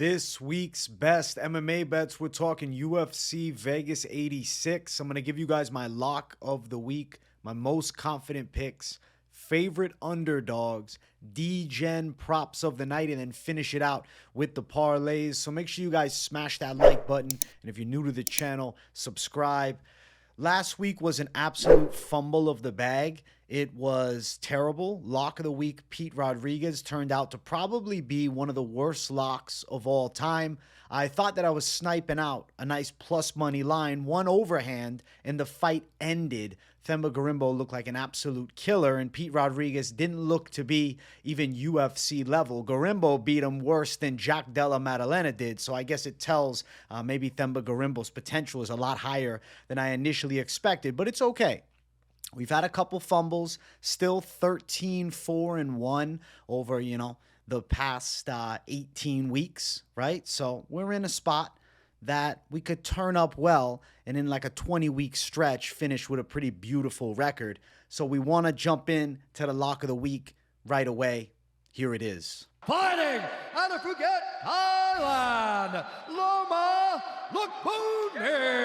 This week's best MMA bets, we're talking UFC Vegas 86. I'm going to give you guys my lock of the week, my most confident picks, favorite underdogs, Degen props of the night, and then finish it out with the parlays. So make sure you guys smash that like button. And if you're new to the channel, subscribe. Last week was an absolute fumble of the bag. It was terrible. Lock of the week, Pete Rodriguez, turned out to probably be one of the worst locks of all time. I thought that I was sniping out a nice plus money line, one overhand, and the fight ended. Themba Gorimbo looked like an absolute killer, and Pete Rodriguez didn't look to be even UFC level. Gorimbo beat him worse than Jack Della Maddalena did, so I guess it tells maybe Themba Gorimbo's potential is a lot higher than I initially expected, but it's okay. We've had a couple fumbles, still 13-4-1 over, the past 18 weeks, right? So we're in a spot that we could turn up well and in like a 20-week stretch finish with a pretty beautiful record. So we want to jump in to the lock of the week right away. Here it is. Fighting out of Phuket, Thailand, Loma Lookboonmee.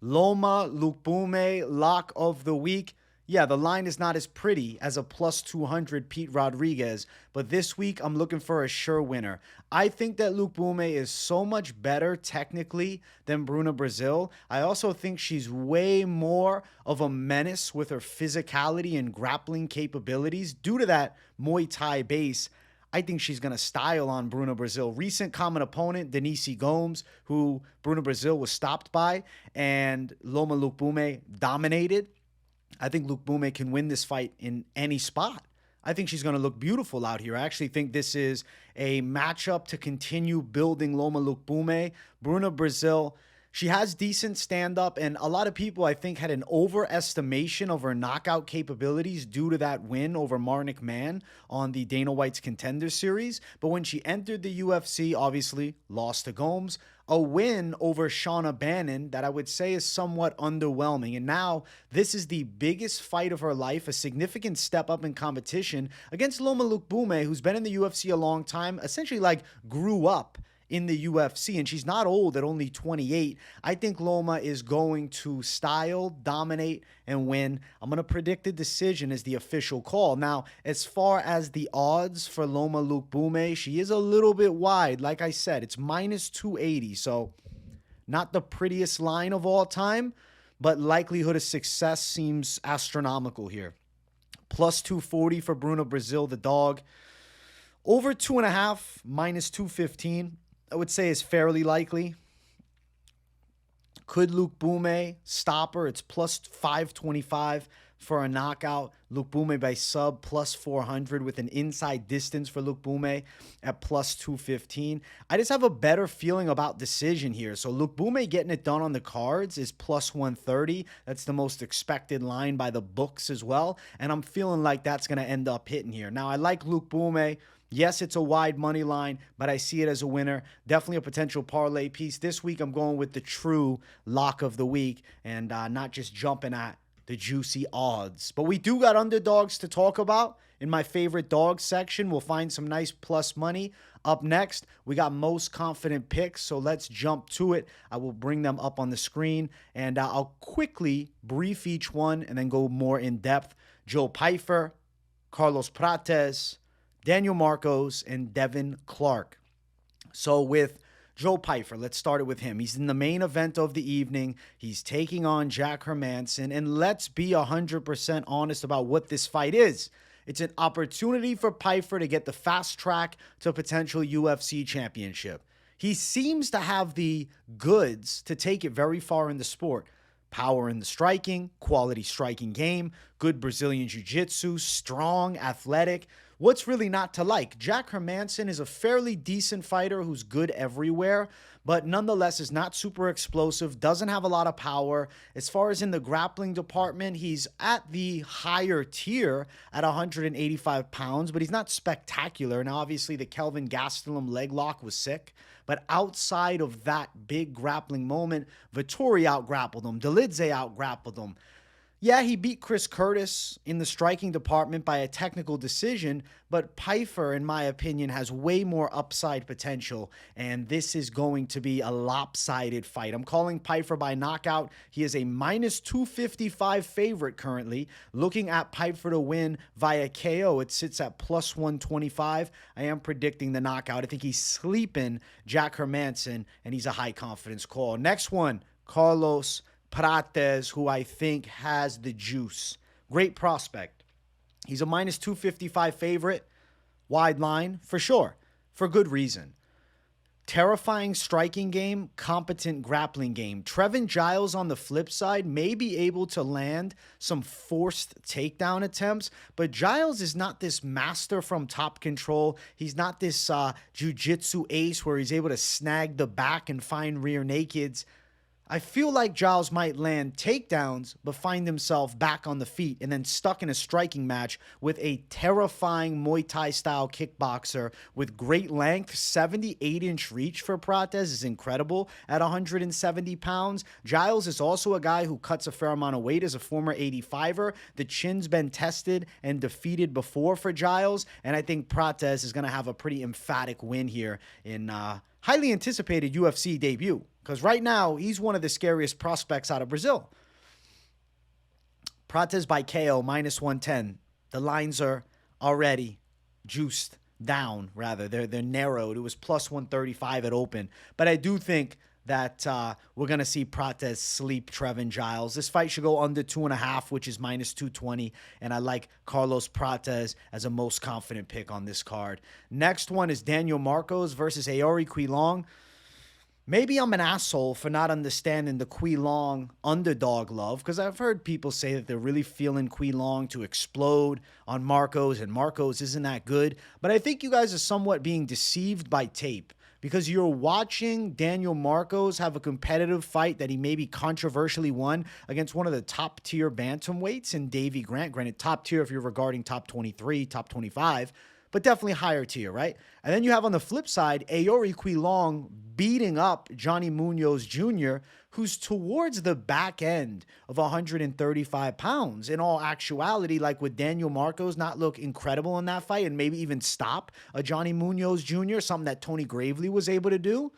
Loma Lookboonmee, lock of the week. Yeah, the line is not as pretty as a plus 200 Pete Rodriguez, but this week I'm looking for a sure winner. I think that Lookboonmee is so much better technically than Bruna Brazil. I also think she's way more of a menace with her physicality and grappling capabilities due to that Muay Thai base. I think she's going to style on Bruna Brazil. Recent common opponent, Denise Gomes, who Bruna Brazil was stopped by, and Loma Lookboonmee dominated. I think Lookboonmee can win this fight in any spot. I think she's going to look beautiful out here. I actually think this is a matchup to continue building Loma Lookboonmee. Bruna Brazil, she has decent stand-up, and a lot of people, I think, had an overestimation of her knockout capabilities due to that win over Marnik Mann on the Dana White's Contender Series. But when she entered the UFC, obviously lost to Gomes, a win over Shauna Bannon that I would say is somewhat underwhelming. And now this is the biggest fight of her life, a significant step up in competition against Loma Lookboonmee, who's been in the UFC a long time, essentially like grew up in the UFC, and she's not old at only 28. I think Loma is going to style, dominate, and win. I'm going to predict a decision as the official call. Now, as far as the odds for Loma Lookboonmee, she is a little bit wide. Like I said, it's minus 280, so not the prettiest line of all time, but likelihood of success seems astronomical here. Plus 240 for Bruna Brazil, the dog. Over 2.5, minus 215. I would say is fairly likely. Could Lookboonmee stop her? It's plus 525 for a knockout. Lookboonmee by sub plus 400 with an inside distance for Lookboonmee at plus 215. I just have a better feeling about decision here. So Lookboonmee getting it done on the cards is plus 130. That's the most expected line by the books as well. And I'm feeling like that's going to end up hitting here. Now, I like Lookboonmee. Yes, it's a wide money line, but I see it as a winner. Definitely a potential parlay piece. This week, I'm going with the true lock of the week and not just jumping at the juicy odds. But we do got underdogs to talk about in my favorite dog section. We'll find some nice plus money. Up next, we got most confident picks, so let's jump to it. I will bring them up on the screen, and I'll quickly brief each one and then go more in depth. Joe Pyfer, Carlos Prates, Daniel Marcos, and Devin Clark. So with Joe Pyfer, let's start it with him. He's in the main event of the evening. He's taking on Jack Hermansson. And let's be 100% honest about what this fight is. It's an opportunity for Pyfer to get the fast track to a potential UFC championship. He seems to have the goods to take it very far in the sport. Power in the striking, quality striking game, good Brazilian jiu-jitsu, strong, athletic. What's really not to like? Jack Hermansson is a fairly decent fighter who's good everywhere, but nonetheless is not super explosive, doesn't have a lot of power. As far as in the grappling department, he's at the higher tier at 185 pounds, but he's not spectacular. Now, obviously, the Kelvin Gastelum leg lock was sick, but outside of that big grappling moment, Vettori out-grappled him, Dolidze out-grappled him. Yeah, he beat Chris Curtis in the striking department by a technical decision, but Pyfer, in my opinion, has way more upside potential, and this is going to be a lopsided fight. I'm calling Pyfer by knockout. He is a minus 255 favorite currently. Looking at Pyfer to win via KO, it sits at plus 125. I am predicting the knockout. I think he's sleeping Jack Hermansson, and he's a high confidence call. Next one, Carlos Prates, who I think has the juice. Great prospect. He's a minus 255 favorite. Wide line, for sure. For good reason. Terrifying striking game, competent grappling game. Trevin Giles on the flip side may be able to land some forced takedown attempts, but Giles is not this master from top control. He's not this jiu-jitsu ace where he's able to snag the back and find rear nakeds. I feel like Giles might land takedowns, but find himself back on the feet and then stuck in a striking match with a terrifying Muay Thai-style kickboxer with great length. 78-inch reach for Prates is incredible at 170 pounds. Giles is also a guy who cuts a fair amount of weight as a former 85er. The chin's been tested and defeated before for Giles, and I think Prates is going to have a pretty emphatic win here in highly anticipated UFC debut. Because right now, he's one of the scariest prospects out of Brazil. Prates by KO, minus 110. The lines are already juiced down, rather. They're narrowed. It was plus 135 at open. But I do think that we're going to see Prates sleep Trevin Giles. This fight should go under 2.5, which is minus 220. And I like Carlos Prates as a most confident pick on this card. Next one is Daniel Marcos versus Aori Quilong. Maybe I'm an asshole for not understanding the Quilong underdog love, because I've heard people say that they're really feeling Quilong to explode on Marcos, and Marcos isn't that good. But I think you guys are somewhat being deceived by tape, because you're watching Daniel Marcos have a competitive fight that he maybe controversially won against one of the top-tier bantamweights in Davey Grant. Granted, top tier if you're regarding top 23, top 25, but definitely higher tier, right? And then you have on the flip side, Aori Quilong beating up Johnny Munoz Jr., who's towards the back end of 135 pounds. In all actuality, like, would Daniel Marcos not look incredible in that fight and maybe even stop a Johnny Munoz Jr., something that Tony Gravely was able to do?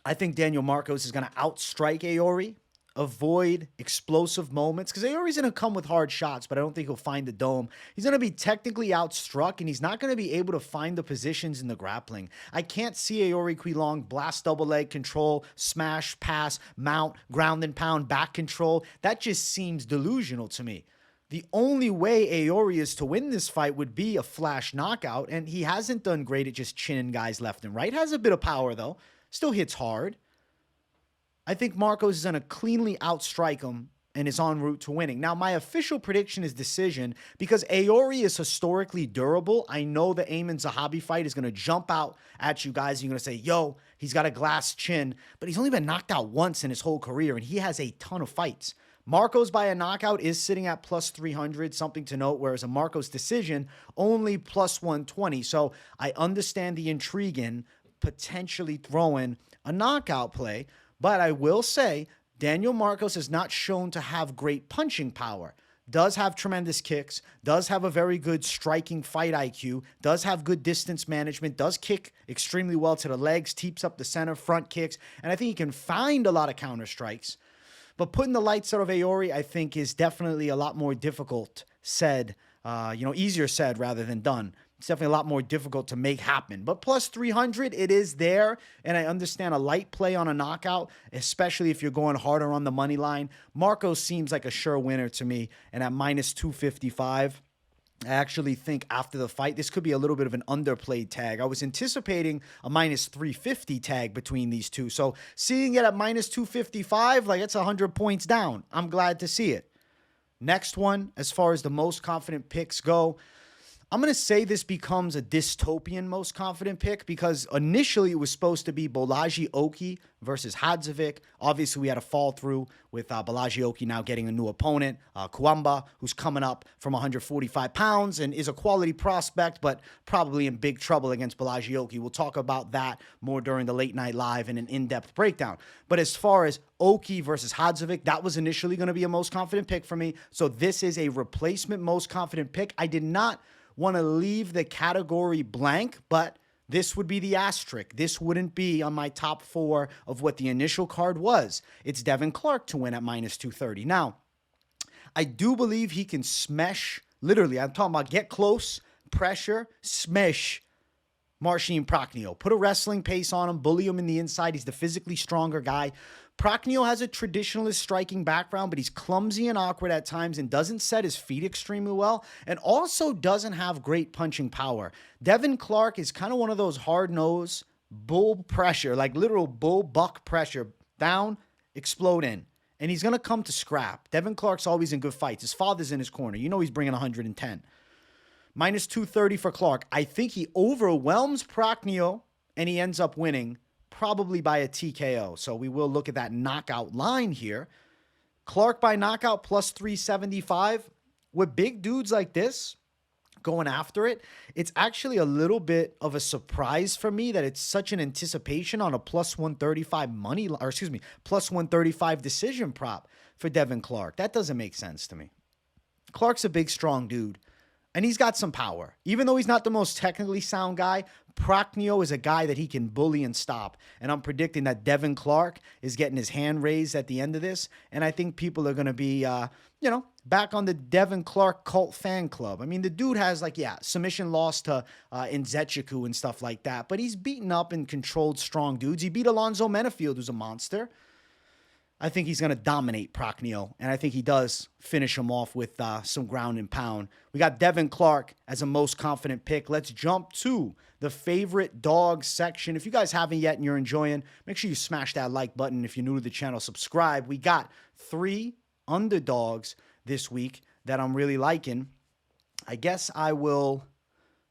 I think Daniel Marcos is going to outstrike Aori, avoid explosive moments, because Aori's going to come with hard shots, but I don't think he'll find the dome. He's going to be technically outstruck, and he's not going to be able to find the positions in the grappling. I can't see Aori Quilong blast double leg control, smash, pass, mount, ground and pound, back control. That just seems delusional to me. The only way Aori is to win this fight would be a flash knockout, and he hasn't done great at just chinning guys left and right. Has a bit of power, though. Still hits hard. I think Marcos is going to cleanly outstrike him and is en route to winning. Now, my official prediction is decision, because Aori is historically durable. I know the Amin Zahabi fight is going to jump out at you guys. You're going to say, yo, he's got a glass chin, but he's only been knocked out once in his whole career, and he has a ton of fights. Marcos by a knockout is sitting at plus 300, something to note, whereas a Marcos decision only plus 120. So I understand the intrigue in potentially throwing a knockout play, but I will say Daniel Marcos is not shown to have great punching power. Does have tremendous kicks, does have a very good striking fight IQ, does have good distance management, does kick extremely well to the legs, teeps up the center, front kicks, and I think he can find a lot of counter strikes. But putting the lights out of Aori, I think, is definitely a lot more difficult said, easier said rather than done. It's definitely a lot more difficult to make happen. But plus 300, it is there. And I understand a light play on a knockout, especially if you're going harder on the money line. Marcos seems like a sure winner to me. And at minus 255, I actually think after the fight, this could be a little bit of an underplayed tag. I was anticipating a minus 350 tag between these two. So seeing it at minus 255, like, it's 100 points down. I'm glad to see it. Next one, as far as the most confident picks go, I'm going to say this becomes a dystopian most confident pick because initially it was supposed to be Bolaji Oki versus Hadzovic. Obviously, we had a fall through with Bolaji Oki now getting a new opponent, Kuamba, who's coming up from 145 pounds and is a quality prospect, but probably in big trouble against Bolaji Oki. We'll talk about that more during the late night live in an in-depth breakdown. But as far as Oki versus Hadzovic, that was initially going to be a most confident pick for me. So this is a replacement most confident pick. I did not want to leave the category blank, but this would be the asterisk. This wouldn't be on my top 4 of what the initial card was. It's Devin Clark to win at minus 230. Now, I do believe he can smash, literally, I'm talking about get close, pressure, smash Marcin Prachnio. Put a wrestling pace on him, bully him in the inside. He's the physically stronger guy. Prachnio has a traditionalist striking background, but he's clumsy and awkward at times and doesn't set his feet extremely well and also doesn't have great punching power. Devin Clark is kind of one of those hard-nosed bull pressure, like literal bull buck pressure, down, explode in. And he's going to come to scrap. Devin Clark's always in good fights. His father's in his corner. You know he's bringing 110. Minus 230 for Clark. I think he overwhelms Prachnio and he ends up winning probably by a TKO. So we will look at that knockout line here. Clark by knockout plus 375. With big dudes like this going after it, it's actually a little bit of a surprise for me that it's such an anticipation on a plus 135 money, or excuse me, plus 135 decision prop for Devin Clark. That doesn't make sense to me. Clark's a big, strong dude. And he's got some power. Even though he's not the most technically sound guy, Prachnio is a guy that he can bully and stop. And I'm predicting that Devin Clark is getting his hand raised at the end of this. And I think people are going to be, back on the Devin Clark cult fan club. I mean, the dude has submission loss to Nzechukwu and stuff like that. But he's beaten up and controlled strong dudes. He beat Alonzo Menafield, who's a monster. I think he's going to dominate Prachnio, and I think he does finish him off with some ground and pound. We got Devin Clark as a most confident pick. Let's jump to the favorite dog section. If you guys haven't yet and you're enjoying, make sure you smash that like button. If you're new to the channel, subscribe. We got 3 underdogs this week that I'm really liking. I guess I will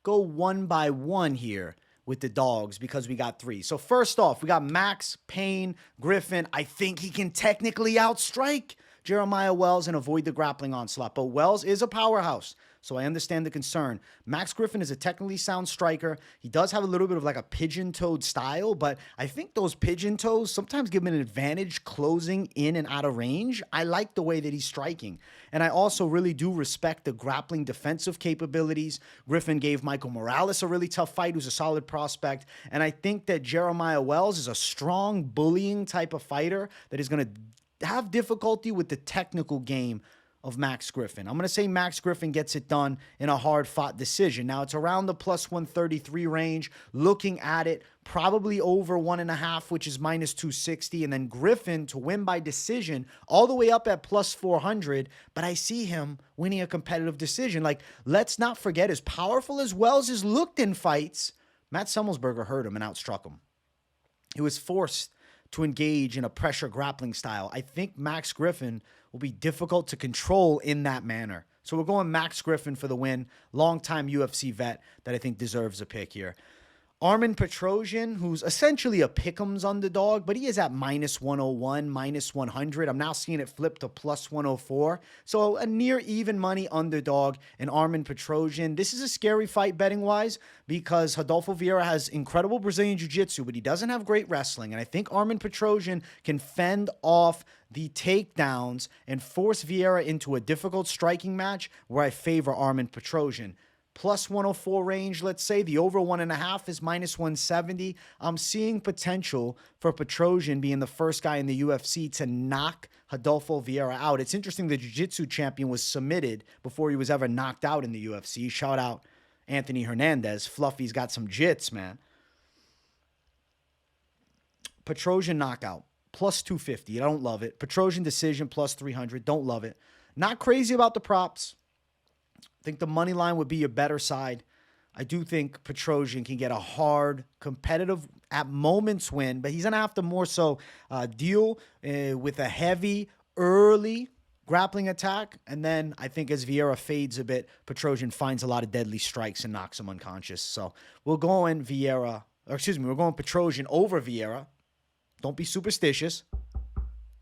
go one by one here with the dogs because we got 3. So first off, we got Max Payne Griffin. I think he can technically outstrike Jeremiah Wells and avoid the grappling onslaught. But Wells is a powerhouse, so I understand the concern. Max Griffin is a technically sound striker. He does have a little bit of like a pigeon-toed style, but I think those pigeon toes sometimes give him an advantage closing in and out of range. I like the way that he's striking. And I also really do respect the grappling defensive capabilities. Griffin gave Michael Morales a really tough fight, who's a solid prospect. And I think that Jeremiah Wells is a strong bullying type of fighter that is going to have difficulty with the technical game of Max Griffin. I'm going to say Max Griffin gets it done in a hard-fought decision. Now, it's around the plus 133 range. Looking at it, probably over 1.5, which is minus 260. And then Griffin to win by decision all the way up at plus 400. But I see him winning a competitive decision. Like, let's not forget, as powerful as Wells has looked in fights, Matt Semmelsberger hurt him and outstruck him. He was forced to engage in a pressure grappling style. I think Max Griffin will be difficult to control in that manner. So we're going Max Griffin for the win. Longtime UFC vet that I think deserves a pick here. Armen Petrosyan, who's essentially a pick'ems underdog, but he is at minus 101, minus 100. I'm now seeing it flip to plus 104. So a near even money underdog in Armen Petrosyan. This is a scary fight betting-wise because Rodolfo Vieira has incredible Brazilian jiu-jitsu, but he doesn't have great wrestling. And I think Armen Petrosyan can fend off the takedowns and force Vieira into a difficult striking match where I favor Armen Petrosyan. Plus 104 range, let's say. The over 1.5 is minus 170. I'm seeing potential for Petrosyan being the first guy in the UFC to knock Rodolfo Vieira out. It's interesting the jiu-jitsu champion was submitted before he was ever knocked out in the UFC. Shout out Anthony Hernandez. Fluffy's got some jits, man. Petrosyan knockout, plus 250. I don't love it. Petrosyan decision, plus 300. Don't love it. Not crazy about the props. I think the money line would be your better side. I do think Petrosyan can get a hard, competitive, at moments win, but he's going to have to more so deal with a heavy, early grappling attack. And then I think as Vieira fades a bit, Petrosyan finds a lot of deadly strikes and knocks him unconscious. So we're going we're going Petrosyan over Vieira. Don't be superstitious.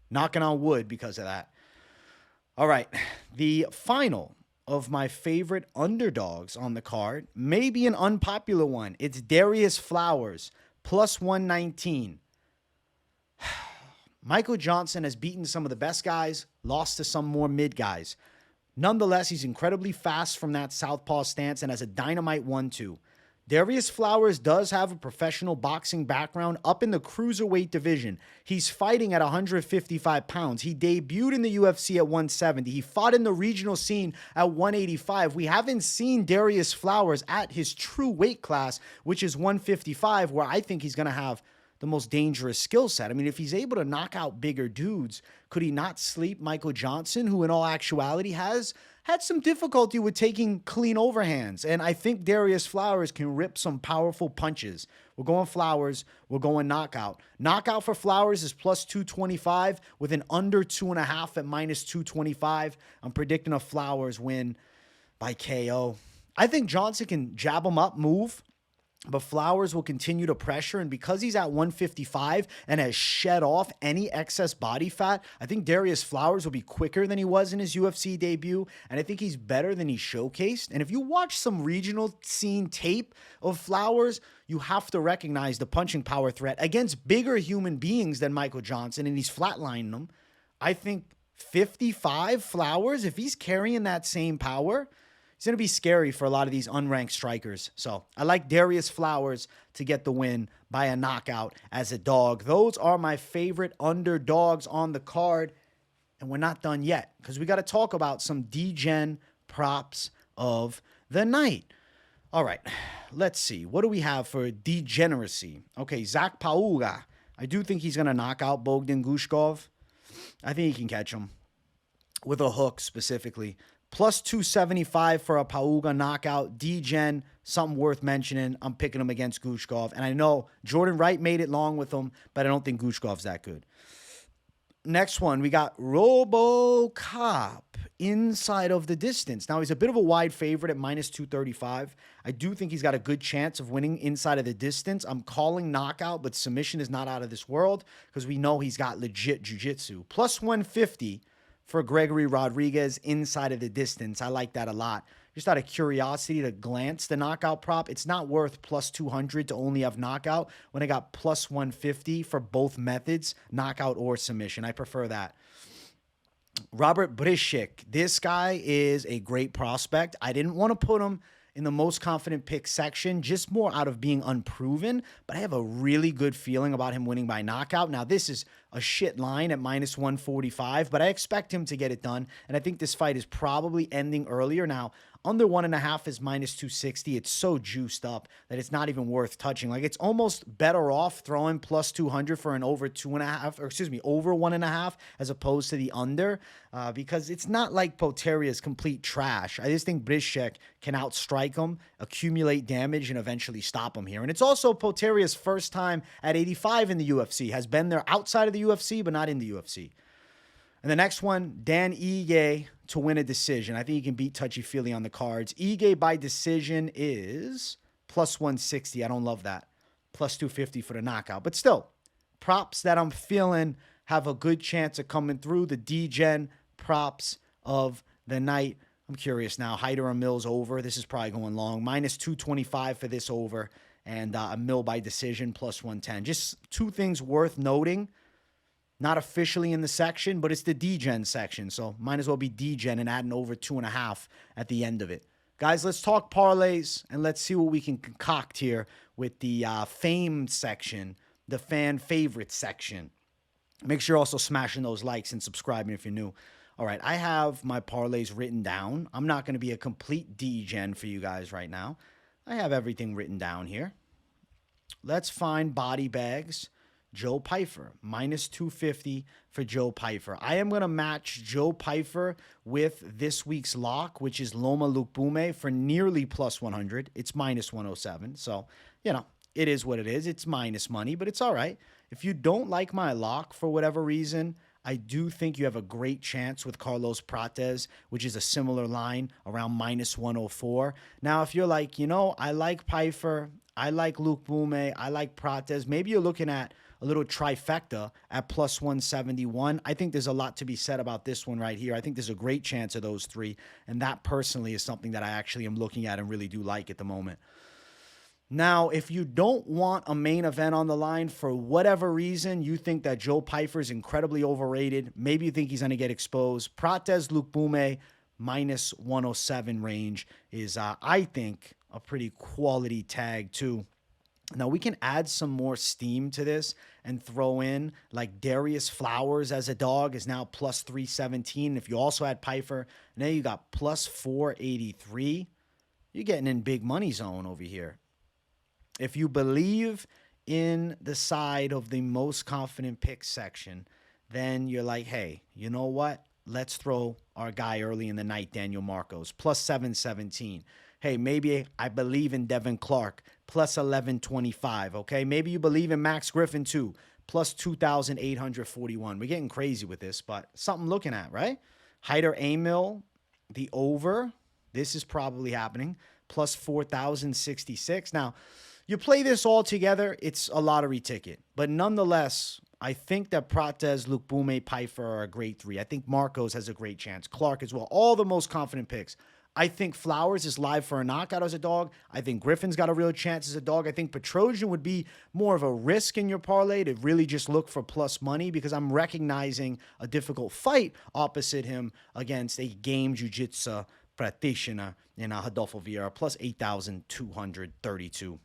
Knocking on wood because of that. All right, the final of my favorite underdogs on the card may be an unpopular one. It's Darius Flowers, plus 119. Michael Johnson has beaten some of the best guys, lost to some more mid guys. Nonetheless, he's incredibly fast from that southpaw stance and has a dynamite 1-2. Darius Flowers does have a professional boxing background up in the cruiserweight division. He's fighting at 155 pounds. He debuted in the UFC at 170. He fought in the regional scene at 185. We haven't seen Darius Flowers at his true weight class, which is 155, where I think he's going to have the most dangerous skill set. I mean, if he's able to knock out bigger dudes, could he not sleep Michael Johnson, who in all actuality has had some difficulty with taking clean overhands? And I think Darius Flowers can rip some powerful punches. We're going Flowers. We're going knockout. Knockout for Flowers is plus 225 with an under 2.5 at minus 225. I'm predicting a Flowers win by KO. I think Johnson can jab him up, move, but Flowers will continue to pressure, and because he's at 155 and has shed off any excess body fat, I think Darius Flowers will be quicker than he was in his UFC debut, and I think he's better than he showcased. And if you watch some regional scene tape of Flowers, you have to recognize the punching power threat against bigger human beings than Michael Johnson, and he's flatlining them. I think 55 Flowers, if he's carrying that same power, it's going to be scary for a lot of these unranked strikers. So I like Darius Flowers to get the win by a knockout as a dog. Those are my favorite underdogs on the card. And we're not done yet because we got to talk about some Degen props of the night. All right, let's see. What do we have for degeneracy? Okay, Zach Pauga. I do think he's going to knock out Bogdan Gushkov. I think he can catch him with a hook specifically. Plus 275 for a Pauga knockout. Degen, something worth mentioning. I'm picking him against Gushkov. And I know Jordan Wright made it long with him, but I don't think Gushkov's that good. Next one, we got RoboCop inside of the distance. Now, he's a bit of a wide favorite at minus 235. I do think he's got a good chance of winning inside of the distance. I'm calling knockout, but submission is not out of this world because we know he's got legit jiu-jitsu. Plus 150 for Gregory Rodriguez inside of the distance. I like that a lot. Just out of curiosity to glance the knockout prop, it's not worth plus 200 to only have knockout when I got plus 150 for both methods, knockout or submission. I prefer that. Robert Brishik. This guy is a great prospect. I didn't want to put him in the most confident pick section, just more out of being unproven, but I have a really good feeling about him winning by knockout. Now, this is a shit line at minus 145, but I expect him to get it done, and I think this fight is probably ending earlier. Now, under 1.5 is minus 260. It's so juiced up that it's not even worth touching. Like, it's almost better off throwing plus 200 for an over 2.5, or excuse me, over 1.5 as opposed to the under, because it's not like Poteria's complete trash. I just think Brishek can outstrike him, accumulate damage, and eventually stop him here. And it's also Poteria's first time at 85 in the UFC. Has been there outside of the UFC, but not in the UFC. And the next one, Dan Ige to win a decision. I think he can beat Touchy-Fili on the cards. Ige by decision is plus 160. I don't love that. Plus 250 for the knockout. But still, props that I'm feeling have a good chance of coming through. The Degen props of the night. I'm curious now. Hyder or Mills over. This is probably going long. Minus 225 for this over. And a Mill by decision plus 110. Just two things worth noting. Not officially in the section, but it's the Degen section. So might as well be Degen and adding over 2.5 at the end of it. Guys, let's talk parlays and let's see what we can concoct here with the fame section, the fan favorite section. Make sure you're also smashing those likes and subscribing if you're new. All right, I have my parlays written down. I'm not going to be a complete Degen for you guys right now. I have everything written down here. Let's find body bags. Joe Pyfer, minus 250 for Joe Pyfer. I am going to match Joe Pyfer with this week's lock, which is Loma Lukbume for nearly plus 100. It's minus 107. So, you know, it is what it is. It's minus money, but it's all right. If you don't like my lock for whatever reason, I do think you have a great chance with Carlos Prates, which is a similar line around -104. Now, if you're like, I like Pyfer, I like Luke Bume, I like Prates, maybe you're looking at a little trifecta at +171. I think there's a lot to be said about this one right here. I think there's a great chance of those three, and that personally is something that I actually am looking at and really do like at the moment. Now, if you don't want a main event on the line for whatever reason, you think that Joe Pyfer is incredibly overrated, maybe you think he's going to get exposed, Prates Luke Bume -107 range is, I think, a pretty quality tag too. Now, we can add some more steam to this and throw in like Darius Flowers as a dog is now +317. If you also add Pyfer, now you got +483. You're getting in big money zone over here. If you believe in the side of the most confident pick section, then you're like, hey, you know what? Let's throw our guy early in the night, Daniel Marcos, +717. Hey, maybe I believe in Devin Clark, +1125, okay? Maybe you believe in Max Griffin too, +2,841. We're getting crazy with this, but something looking at, right? Hyder Amil, the over, this is probably happening, +4,066. Now, you play this all together, it's a lottery ticket. But nonetheless, I think that Prates, Luke Bume, Pyfer are a great three. I think Marcos has a great chance. Clark as well. All the most confident picks. I think Flowers is live for a knockout as a dog. I think Griffin's got a real chance as a dog. I think Petrosyan would be more of a risk in your parlay to really just look for plus money because I'm recognizing a difficult fight opposite him against a game jiu-jitsu practitioner in Rodolfo Vieira, +8,232.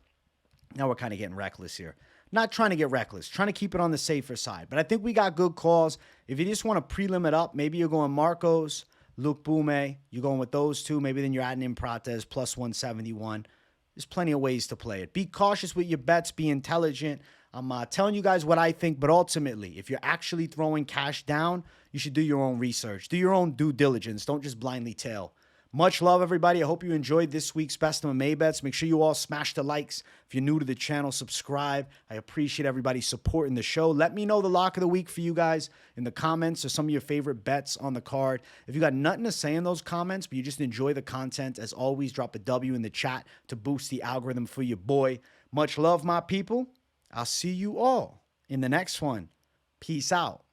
Now we're kind of getting reckless here. Not trying to get reckless, trying to keep it on the safer side. But I think we got good calls. If you just want to prelim it up, maybe you're going Marcos, Luke Bume, you're going with those two. Maybe then you're adding in Prates, +171. There's plenty of ways to play it. Be cautious with your bets. Be intelligent. I'm telling you guys what I think, but ultimately, if you're actually throwing cash down, you should do your own research. Do your own due diligence. Don't just blindly tail. Much love, everybody. I hope you enjoyed this week's Best MMA Bets. Make sure you all smash the likes. If you're new to the channel, subscribe. I appreciate everybody supporting the show. Let me know the lock of the week for you guys in the comments or some of your favorite bets on the card. If you got nothing to say in those comments, but you just enjoy the content, as always, drop a W in the chat to boost the algorithm for your boy. Much love, my people. I'll see you all in the next one. Peace out.